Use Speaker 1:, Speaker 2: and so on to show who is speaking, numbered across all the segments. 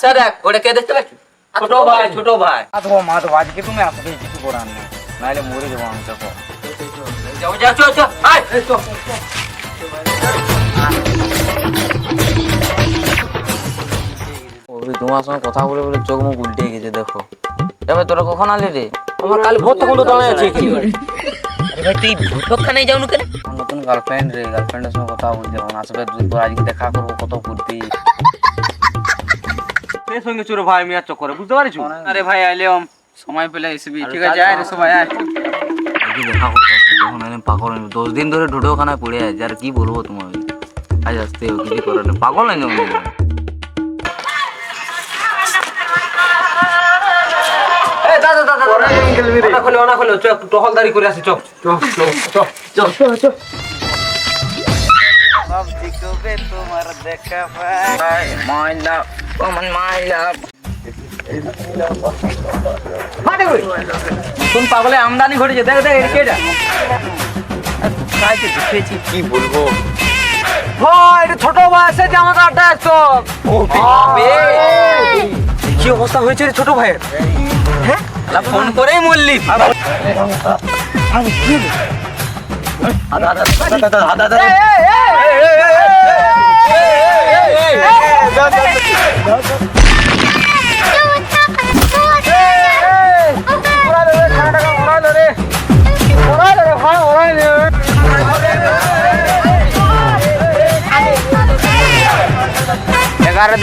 Speaker 1: Sir ওটা কে দেখতে পাচ্ছি? ছোট ভাই, ছোট ভাই।
Speaker 2: মাধব আজকে তুমি আসবে কিছু করার নেই, নাহলে মরে যাবো আমি তখন।
Speaker 1: যাও যাও চল চল আয় চল।
Speaker 2: ওই তোমার সঙ্গে কথা বলে বলে চোখ মুখ উল্টে গেছে দেখো। এবার তোরা কখন আলি রে?
Speaker 1: আমার কাল ভোর তখন তো দাঁড়ায় আছে কি করে? আরে ভাই তুই ভূতখানায় যাও না কেন?
Speaker 2: আমার নতুন গার্লফ্রেন্ড রে, গার্লফ্রেন্ডের সঙ্গে কথা বলতে যখন আসবে দুপুর আজকে দেখা করবো কত ফুর্তি।
Speaker 3: এর সঙ্গে চোর ভাই মিয়ার চক্করে বুঝতে পারিস?
Speaker 1: আরে ভাই আইলাম, সময় পেলে আসবি, ঠিক আছে? আয় রে সবাই আয়।
Speaker 2: আজকে দেখা করতে আসবে যখন এলাম পাগল হয়ে 10 দিন ধরে ঢুডোখানায় পড়ে আছে, আর কি বলবো তোমার। আজ আসতে হবে, কিছু করার নেই, পাগল নাই যেমন।
Speaker 1: এই দাদা দাদা ওরা গেম খেলবি রে। ওনা খোলো চল, একটু টহলদারি করে আসি চল চল চল চল চল।
Speaker 2: সব দিকবে তোমার দেখা পাই মাই লাভ, কমন মাই লাভ।
Speaker 1: হাটে কই কোন পাগলে আমদানি ঘটেছে, দেখ দেখ এটা কেডা?
Speaker 2: কাজে দেখেছি কি বলবো।
Speaker 1: ভাই এটা ছোট বয়সে জামাটা আড্ডা আসতো। ও বাবা কি অবস্থা হয়েছে রে ছোট ভাইয়ের? হ্যাঁ ফোন করেই মরলি।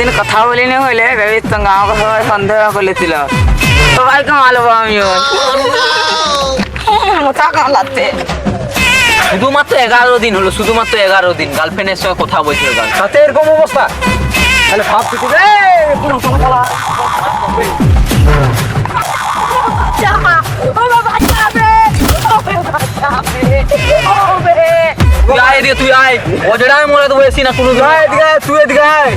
Speaker 2: দিন কথা বলিনি হইলে ভেবেছিস তো আমাকে সবাই সন্দেহ করেছিল, সবাইকে মালবো আমিও। টাকা লাগছে।
Speaker 1: শুধুমাত্র 11 দিন হলো, শুধুমাত্র 11 দিন গার্লফ্রেন্ডের সঙ্গে কথা বলছিল, তাতে এরকম অবস্থা। তাহলে ভাব কিছু রে পুরো চলা তুই আয় রে, তুই আয় অজড়ায় মরে দেবো এসি না কোনো। তুই এদিকে আয়।